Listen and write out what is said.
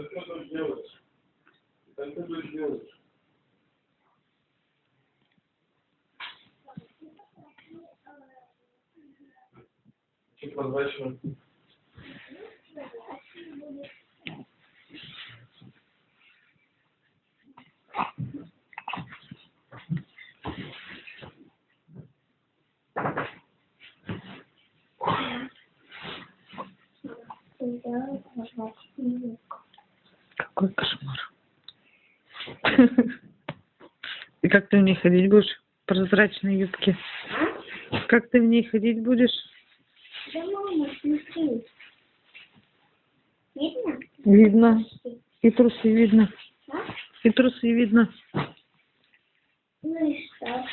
что тут делаешь? Что тут делаешь? Что прозрачно? Какой кошмар. И как ты в ней ходить будешь? Прозрачной юбке. Как ты в ней ходить будешь? Да, мама, смотри. Видно? Видно. И трусы видно. А? И трусы видно. Ну и что?